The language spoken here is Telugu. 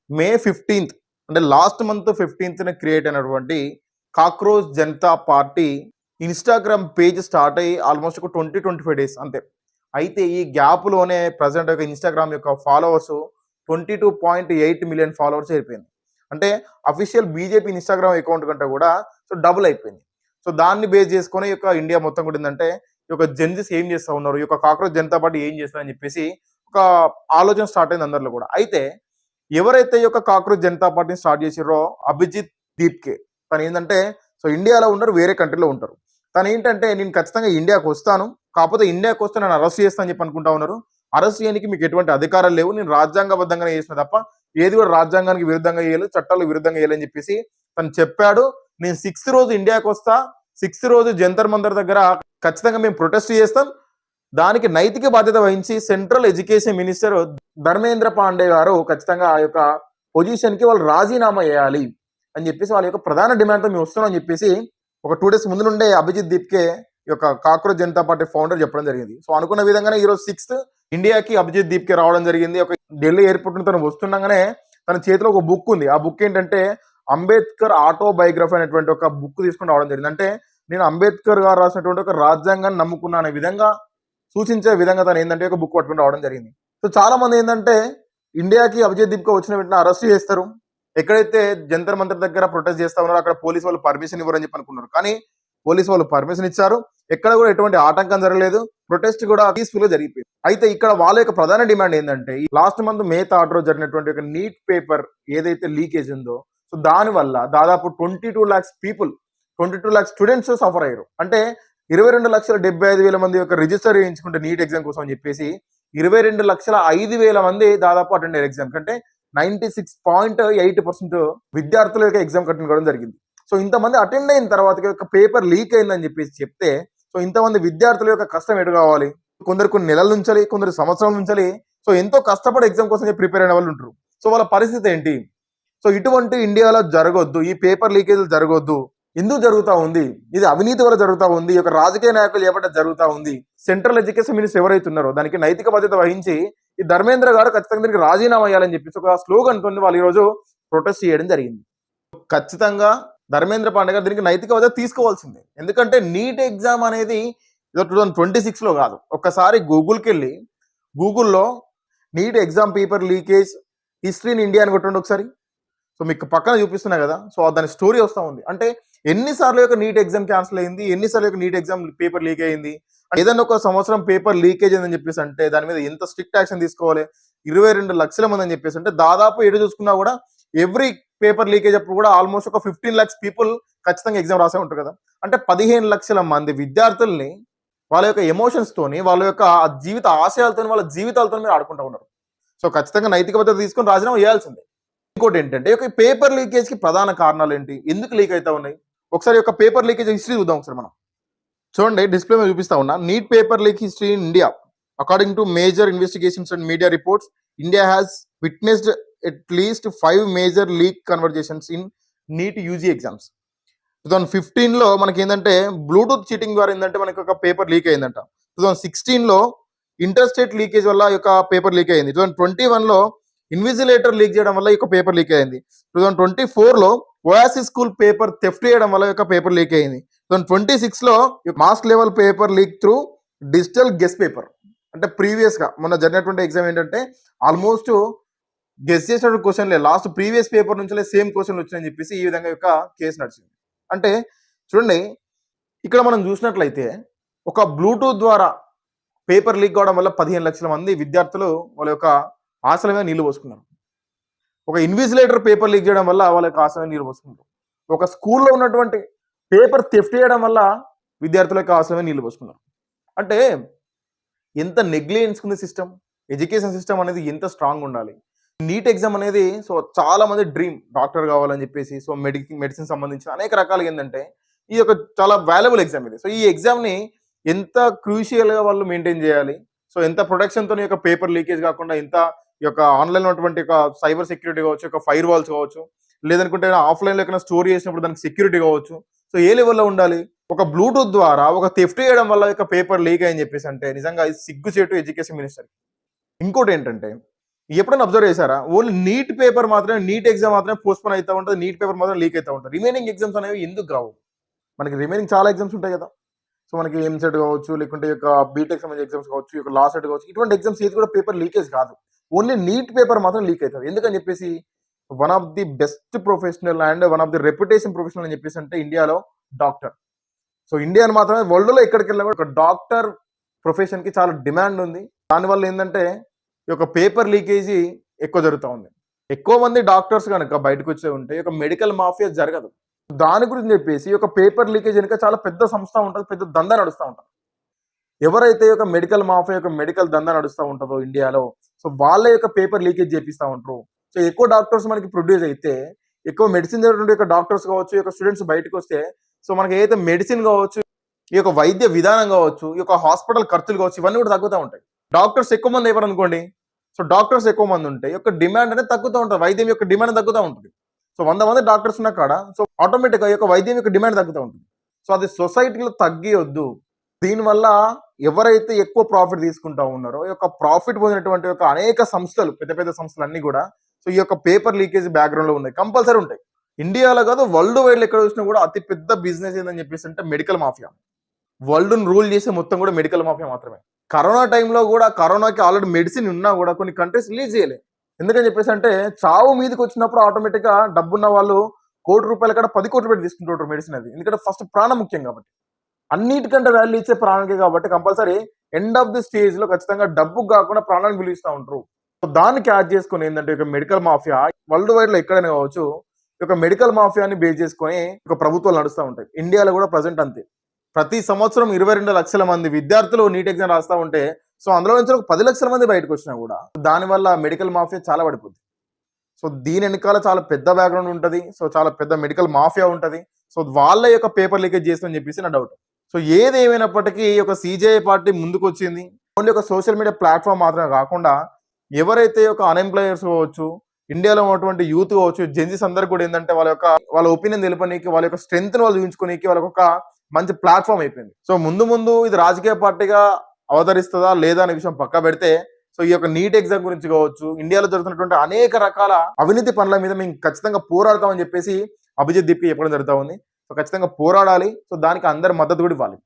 మే 15th అంటే లాస్ట్ మంత్ 15th క్రియేట్ అయినటువంటి cockroach Janata party Instagram page start అయ్యి ఆల్మోస్ట్ ఒక 20-25 డేస్ అంతే. అయితే ఈ గ్యాప్లోనే ప్రజెంట్ ఒక ఇన్స్టాగ్రామ్ యొక్క ఫాలోవర్స్ 22.8 మిలియన్ ఫాలోవర్స్ అయిపోయింది. అంటే అఫీషియల్ బీజేపీ ఇన్స్టాగ్రామ్ అకౌంట్ కంటే కూడా సో డబుల్ అయిపోయింది. సో దాన్ని బేస్ చేసుకొని ఈ యొక్క ఇండియా మొత్తం కూడా ఏంటంటే ఈ యొక్క జెన్జీస్ ఏం చేస్తూ ఉన్నారు, ఈ యొక్క కాక్రోచ్ జనతా పార్టీ ఏం చేస్తారని చెప్పేసి ఒక ఆలోచన స్టార్ట్ అయింది అందరిలో కూడా. అయితే ఎవరైతే ఈ యొక్క కాక్రోచ్ జనతా పార్టీని స్టార్ట్ చేసిరో అభిజిత్ దీప్కే, తను ఏంటంటే సో ఇండియాలో ఉండరు, వేరే కంట్రీలో ఉంటారు. తను ఏంటంటే నేను ఖచ్చితంగా ఇండియాకు వస్తాను, కాకపోతే ఇండియాకు వస్తే నన్ను అరెస్ట్ చేస్తానని చెప్పి అనుకుంటా ఉన్నారు. అరెస్ట్ చేయడానికి మీకు ఎటువంటి అధికారాలు లేవు, నేను రాజ్యాంగబద్ధంగానే చేసిన తప్ప ఏది కూడా రాజ్యాంగానికి విరుద్ధంగా చేయలేదు, చట్టాలకు విరుద్ధంగా చేయలేని చెప్పేసి తను చెప్పాడు. నేను 6th రోజు ఇండియాకు వస్తా, 6th రోజు జంతర్ మంతర్ దగ్గర ఖచ్చితంగా మేము ప్రొటెస్ట్ చేస్తాం, దానికి నైతిక బాధ్యత వహించి central education minister Dharmendra Pandey గారు ఖచ్చితంగా ఆ యొక్క పొజిషన్కి వాళ్ళు రాజీనామా చేయాలి అని చెప్పేసి వాళ్ళ యొక్క ప్రధాన డిమాండ్తో మేము వస్తున్నాం అని చెప్పేసి ఒక 2 days ముందు నుండే అభిజిత్ దీప్కే ఈ యొక్క కాక్రోచ్ జనతా పార్టీ ఫౌండర్ చెప్పడం జరిగింది. సో అనుకున్న విధంగానే ఈరోజు 6th ఇండియాకి అభిజిత్ దీప్కే రావడం జరిగింది. ఒక ఢిల్లీ ఎయిర్పోర్ట్ నుంచి తను వస్తుండగానే తన చేతిలో ఒక బుక్ ఉంది. ఆ బుక్ ఏంటంటే అంబేద్కర్ ఆటోబయోగ్రఫీ అనేటువంటి ఒక బుక్ తీసుకుని రావడం జరిగింది. అంటే నేను అంబేద్కర్ గారు రాసినటువంటి ఒక రాజ్యాంగాన్ని నమ్ముకున్నా అనే విధంగా సూచించే విధంగా తను ఏంటంటే ఒక బుక్ పట్టుకుని రావడం జరిగింది. సో చాలా మంది ఏంటంటే ఇండియాకి అభిజిత్ దీప్కే వచ్చిన వెంటనే అరెస్ట్ చేస్తారు, ఎక్కడైతే జంతర్ మంతర్ దగ్గర ప్రొటెస్ట్ చేస్తా ఉన్నారో అక్కడ పోలీసు వాళ్ళు పర్మిషన్ ఇవ్వరని చెప్పి అనుకున్నారు. కానీ పోలీసు వాళ్ళు పర్మిషన్ ఇచ్చారు, ఎక్కడ కూడా ఎటువంటి ఆటంకం జరగలేదు, ప్రొటెస్ట్ కూడా పీస్ఫుల్ గా జరిగిపోయింది. అయితే ఇక్కడ వాళ్ళ యొక్క ప్రధాన డిమాండ్ ఏంటంటే లాస్ట్ మంత్ మే 3rd రోజు జరిగినటువంటి ఒక నీట్ పేపర్ ఏదైతే లీకేజ్ ఉందో సో దాని వల్ల దాదాపు 22 lakhs people, 22 lakhs students suffer అయ్యారు. అంటే 22,75,000 మంది యొక్క రిజిస్టర్ చేయించుకుంటే నీట్ ఎగ్జామ్ కోసం అని చెప్పేసి 22,05,000 మంది దాదాపు అటెండ్ అయ్యారు ఎగ్జామ్. కంటే 96.8% విద్యార్థుల యొక్క ఎగ్జామ్ అటెండ్ కావడం జరిగింది. సో ఇంతమంది అటెండ్ అయిన తర్వాత పేపర్ లీక్ అయిందని చెప్పేసి చెప్తే సో ఇంతమంది విద్యార్థుల యొక్క కష్టం ఎటు కావాలి, కొందరు కొన్ని నెలల నుంచాలి, కొందరు సంవత్సరాల నుంచాలి. సో ఎంతో కష్టపడి ఎగ్జామ్ కోసం ప్రిపేర్ అయిన వాళ్ళు ఉంటారు. సో వాళ్ళ పరిస్థితి ఏంటి? సో ఇటువంటి ఇండియాలో జరగొద్దు, ఈ పేపర్ లీకేజీలు జరగొద్దు. ఎందుకు జరుగుతూ ఉంది? ఇది అవినీతి వల్ల జరుగుతూ ఉంది, ఈ యొక్క రాజకీయ నాయకులు చేపట్ట జరుగుతూ ఉంది. సెంట్రల్ ఎడ్యుకేషన్ మినిస్టర్ ఎవరైతే ఉన్నారో దానికి నైతిక బాధ్యత వహించి ఈ ధర్మేంద్ర గారు ఖచ్చితంగా దీనికి రాజీనామా చేయాలని చెప్పేసి ఒక స్లోగన్ తో వాళ్ళు ఈరోజు ప్రొటెస్ట్ చేయడం జరిగింది. ఖచ్చితంగా ధర్మేంద్ర పాండే గారు దీనికి నైతిక బాధ్యత తీసుకోవాల్సిందే. ఎందుకంటే నీట్ ఎగ్జామ్ అనేది 2026లో కాదు. ఒక్కసారి గూగుల్కి వెళ్ళి గూగుల్లో NEET exam paper leakage history in India అని కొట్టండి ఒకసారి. సో మీకు పక్కన చూపిస్తున్నా కదా, సో దాని స్టోరీ వస్తూ ఉంది. అంటే ఎన్నిసార్లు యొక్క నీట్ ఎగ్జామ్ క్యాన్సిల్ అయింది, ఎన్నిసార్లు యొక్క నీట్ ఎగ్జామ్ పేపర్ లీక్ అయింది, ఏదైనా ఒక సంవత్సరం పేపర్ లీకేజ్ అయిందని చెప్పేసి అంటే దాని మీద ఎంత స్ట్రిక్ట్ యాక్షన్ తీసుకోవాలి, 22 లక్షల మంది అని చెప్పేసి అంటే దాదాపు ఎటు చూసుకున్నా కూడా ఎవ్రీ పేపర్ లీకేజ్ అప్పుడు కూడా ఆల్మోస్ట్ ఒక 15 lakhs పీపుల్ ఖచ్చితంగా ఎగ్జామ్ రాసే ఉంటారు కదా. అంటే 15 లక్షల మంది విద్యార్థుల్ని వాళ్ళ యొక్క ఎమోషన్స్ తోని, వాళ్ళ యొక్క జీవిత ఆశయాలతో, వాళ్ళ జీవితాలతో మీరు ఆడుకుంటూ ఉన్నారు. సో ఖచ్చితంగా నైతిక భద్రత తీసుకొని రాజీనామా చేయాల్సిందే. ఇంకోటి ఏంటంటే ఒక పేపర్ లీకేజ్ కి ప్రధాన కారణాలు ఏంటి, ఎందుకు లీక్ అవుతా ఉన్నాయి? ఒకసారి ఒక పేపర్ లీకేజ్ హిస్టరీ చూద్దాం ఒకసారి మనం. చూడండి డిస్ప్లే మీద చూపిస్తా ఉన్నా, neat paper leak history in India. According to major investigations and media reports, India has witnessed at least 5 major leak conversations in NEET UG exams. 2015లో మనకి ఏంటంటే బ్లూటూత్ చీటింగ్ ద్వారా ఏంటంటే మనకి ఒక పేపర్ లీక్ అయిందంట. 2016లో ఇంటర్స్టేట్ లీకేజ్ వల్ల ఈ యొక్క పేపర్ లీక్ అయింది. 2021లో ఇన్విజిలేటర్ లీక్ చేయడం వల్ల ఈ యొక్క పేపర్ లీక్ అయింది. 2024లో ఓయాసిస్ స్కూల్ పేపర్ థెఫ్ట్ చేయడం వల్ల ఈ యొక్క పేపర్ లీక్ అయింది. 2026లో mask level paper leak through digital guess paper. అంటే ప్రీవియస్గా మొన్న జరిగినటువంటి ఎగ్జామ్ ఏంటంటే ఆల్మోస్ట్ గెస్ చేసిన క్వశ్చన్లే లాస్ట్ ప్రీవియస్ పేపర్ నుంచి సేమ్ క్వశ్చన్లు వచ్చాయని చెప్పేసి ఈ విధంగా యొక్క కేసు నడిచింది. అంటే చూడండి ఇక్కడ మనం చూసినట్లయితే ఒక బ్లూటూత్ ద్వారా పేపర్ లీక్ కావడం వల్ల 15 లక్షల మంది విద్యార్థులు వాళ్ళ యొక్క ఆశల మీద నీళ్లు పోసుకున్నారు. ఒక ఇన్విజిలేటర్ పేపర్ లీక్ చేయడం వల్ల వాళ్ళ యొక్క ఆశల మీద నీళ్లు పోసుకున్నారు. ఒక స్కూల్లో ఉన్నటువంటి పేపర్ థెఫ్ట్ చేయడం వల్ల విద్యార్థుల యొక్క ఆశల మీద నీళ్లు పోసుకున్నారు. అంటే ఎంత నెగ్లిజెన్స్ ఉంది సిస్టమ్, ఎడ్యుకేషన్ సిస్టమ్ అనేది ఎంత స్ట్రాంగ్ ఉండాలి. నీట్ ఎగ్జామ్ అనేది సో చాలా మంది డ్రీమ్, డాక్టర్ కావాలని చెప్పేసి, సో మెడిసిన్ సంబంధించిన అనేక రకాలుగా ఏంటంటే ఈ యొక్క చాలా వాల్యుబుల్ ఎగ్జామ్ ఇది. సో ఈ ఎగ్జామ్ని ఎంత క్రూషియల్గా వాళ్ళు మెయింటైన్ చేయాలి, సో ఎంత ప్రొటెక్షన్తో ఈ యొక్క పేపర్ లీకేజ్ కాకుండా ఎంత ఈ యొక్క ఆన్లైన్ ఉన్నటువంటి ఒక సైబర్ సెక్యూరిటీ కావచ్చు, ఒక ఫైర్ వాల్స్ కావచ్చు, లేదనుకుంటే ఆఫ్లైన్లో ఎక్కడ స్టోర్ చేసినప్పుడు దానికి సెక్యూరిటీ కావచ్చు, సో ఏ లెవెల్లో ఉండాలి. ఒక బ్లూటూత్ ద్వారా ఒక థెఫ్ట్ చేయడం వల్ల పేపర్ లీక్ అని చెప్పేసి అంటే నిజంగా సిగ్గుచేటు ఎడ్యుకేషన్ మినిస్టర్. ఇంకోటి ఏంటంటే ఎప్పుడైనా అబ్జర్వ్ చేశారా? ఓన్లీ నీట్ పేపర్ మాత్రమే, నీట్ ఎగ్జామ్ మాత్రమే పోస్ట్‌పోన్ అయితా ఉంటది. నీట్ పేపర్ మాత్రం లీక్ అయితా ఉంటది. రిమైనింగ్ ఎగ్జామ్స్ అనేవి ఎందుకు గావు? మనకి రిమైనింగ్ చాలా ఎగ్జామ్స్ ఉంటాయి కదా! సో, మనకి ఎంసెట్ కావచ్చు, లేకుంటే ఈ యొక్క బీటెక్ సంబంధించిన ఎగ్జామ్స్ కావచ్చు, ఈ యొక్క లా సెట్ కావచ్చు, ఇటువంటి ఎగ్జామ్స్ ఏది కూడా పేపర్ లీకేజ్ కాదు. ఓన్లీ నీట్ పేపర్ మాత్రం లీక్ అయితది. ఎందుకని చెప్పేసి one of the best professional and one of the reputation professional అని చెప్పేసి అంటే ఇండియాలో డాక్టర్. సో, ఇండియా అని మాత్రమే వరల్డ్‌లో ఎక్కడికెళ్ళినా కూడా ఒక డాక్టర్ ప్రొఫెషన్‌కి చాలా డిమాండ్ ఉంది. దానివల్ల ఏందంటే ఈ యొక్క పేపర్ లీకేజీ ఎక్కువ జరుగుతా ఉంది. ఎక్కువ మంది డాక్టర్స్ గనక బయటకొచ్చే ఉంటే ఈ యొక్క మెడికల్ మాఫియా జరగదు. దాని గురించి చెప్పేసి ఈ యొక్క పేపర్ లీకేజ్ వెనుక చాలా పెద్ద సంస్థ ఉంటది. పెద్ద దందా నడుస్తా ఉంటది. ఎవరైతే ఒక మెడికల్ మాఫియా యొక్క మెడికల్ దందా నడుస్తా ఉంటదో ఇండియాలో, సో వాళ్ళ యొక్క పేపర్ లీకేజ్ చేపిస్తా ఉంటారు. సో ఎక్కువ డాక్టర్స్ మనకి ప్రొడ్యూస్ అయితే, ఎక్కువ మెడిసిన్ చదివినటువంటి యొక్క డాక్టర్స్ కావచ్చు, ఈ యొక్క స్టూడెంట్స్ బయటకొస్తే, సో మనకి ఏదైతే మెడిసిన్ కావచ్చు, ఈ యొక్క వైద్య విధానం కావచ్చు, ఈ యొక్క హాస్పిటల్ ఖర్చులు కావచ్చు, ఇవన్నీ కూడా తగ్గుతా ఉంటాయి. డాక్టర్స్ ఎక్కువ మంది అయ్యారనుకోండి, సో డాక్టర్స్ ఎక్కువ మంది ఉంటే ఈ యొక్క డిమాండ్ అనేది తగ్గుతూ ఉంటుంది. వైద్యం యొక్క డిమాండ్ తగ్గుతూ ఉంటుంది. సో 100 మంది డాక్టర్స్ ఉన్న కాడ సో ఆటోమేటిక్‌గా ఈ యొక్క వైద్యం యొక్క డిమాండ్ తగ్గుతూ ఉంటుంది. సో అది సొసైటీలో తగ్గియొద్దు. దీనివల్ల ఎవరైతే ఎక్కువ ప్రాఫిట్ తీసుకుంటా ఉన్నారో, ఈ యొక్క ప్రాఫిట్ పొందినటువంటి యొక్క అనేక సంస్థలు, పెద్ద పెద్ద సంస్థలన్నీ కూడా సో ఈ యొక్క పేపర్ లీకేజ్ బ్యాక్‌గ్రౌండ్‌లో ఉన్నాయి. కంపల్సరీ ఉంటాయి. ఇండియాలో కాదు వరల్డ్ వైడ్‌లో ఎక్కడ చూసినా కూడా అతి పెద్ద బిజినెస్ ఏందని చెప్పేసి అంటే మెడికల్ మాఫియా. వరల్డ్‌ని రూల్ చేసే మొత్తం కూడా మెడికల్ మాఫియా మాత్రమే. కరోనా టైంలో కూడా కరోనాకి ఆల్రెడీ మెడిసిన్ ఉన్నా కూడా కొన్ని కంట్రీస్ రిలీజ్ చేయలే. ఎందుకని చెప్పేసి అంటే చావు మీదకి వచ్చినప్పుడు ఆటోమేటిక్‌గా డబ్బున్న వాళ్ళు ₹1,00,00,000 కాడ 10 కోట్లు పెట్టి తీసుకుంటుంటారు మెడిసిన్ అది. ఎందుకంటే ఫస్ట్ ప్రాణం ముఖ్యం కాబట్టి. అన్నిటికంటే వాల్యూ ఇచ్చే ప్రాణానికే కాబట్టి కంపల్సరీ ఎండ్ ఆఫ్ ది స్టేజ్‌లో ఖచ్చితంగా డబ్బుకు కాకుండా ప్రాణానికి విలువ ఇస్తా ఉంటారు. సో దాన్ని క్యాచ్ చేసుకొని ఏందంటే ఒక మెడికల్ మాఫియా వరల్డ్ వైడ్‌లో ఎక్కడైనా కావచ్చు. ఈ యొక్క మెడికల్ మాఫియాని బేస్ చేసుకొని ఒక ప్రభుత్వాలు నడుస్తా ఉంటాయి. ఇండియాలో కూడా ప్రెజెంట్ అంతే. ప్రతి సంవత్సరం 22 లక్షల మంది విద్యార్థులు నీట్ ఎగ్జామ్ రాస్తా ఉంటే, సో అందులో నుంచి ఒక 10 లక్షల మంది బయటకొచ్చినా కూడా దానివల్ల మెడికల్ మాఫియా చాలా పడిపోద్ది. సో దీని వెనకాల చాలా పెద్ద బ్యాక్‌గ్రౌండ్ ఉంటది. సో చాలా పెద్ద మెడికల్ మాఫియా ఉంటది. సో వాళ్ళ యొక్క పేపర్ లీకేజ్ చేస్తుందని చెప్పేసి నా డౌట్. సో ఏదేమైనప్పటికీ ఈ యొక్క సీజేఐ పార్టీ ముందుకొచ్చింది. ఓన్లీ ఒక సోషల్ మీడియా ప్లాట్‌ఫార్మ్ మాత్రమే కాకుండా ఎవరైతే ఒక అన్‌ఎంప్లాయర్స్ కావచ్చు, ఇండియాలో ఉన్నటువంటి యూత్ కావచ్చు, జెన్‌జీస్ అందరికి కూడా ఏందంటే వాళ్ళ ఒపీనియన్ తెలపనీకి, వాళ్ళ యొక్క స్ట్రెంగ్త్‌ని వాళ్ళు చూపించుకోనీకి వాళ్ళకొక మంచి ప్లాట్‌ఫార్మ్ అయిపోయింది. సో ముందు ఇది రాజకీయ పార్టీగా అవతరిస్తదా లేదా అనే విషయం పక్కన పెడితే, సో ఈ యొక్క నీట్ ఎగ్జామ్ గురించి కావచ్చు, ఇండియాలో జరుగుతున్నటువంటి అనేక రకాల అవినీతి పనుల మీద మేము ఖచ్చితంగా పోరాడతామని చెప్పేసి అభిజిత్ దీప్‌కి చెప్పడం జరుగుతా ఉంది. సో ఖచ్చితంగా పోరాడాలి. సో దానికి అందరి మద్దతు కూడా ఇవ్వాలి.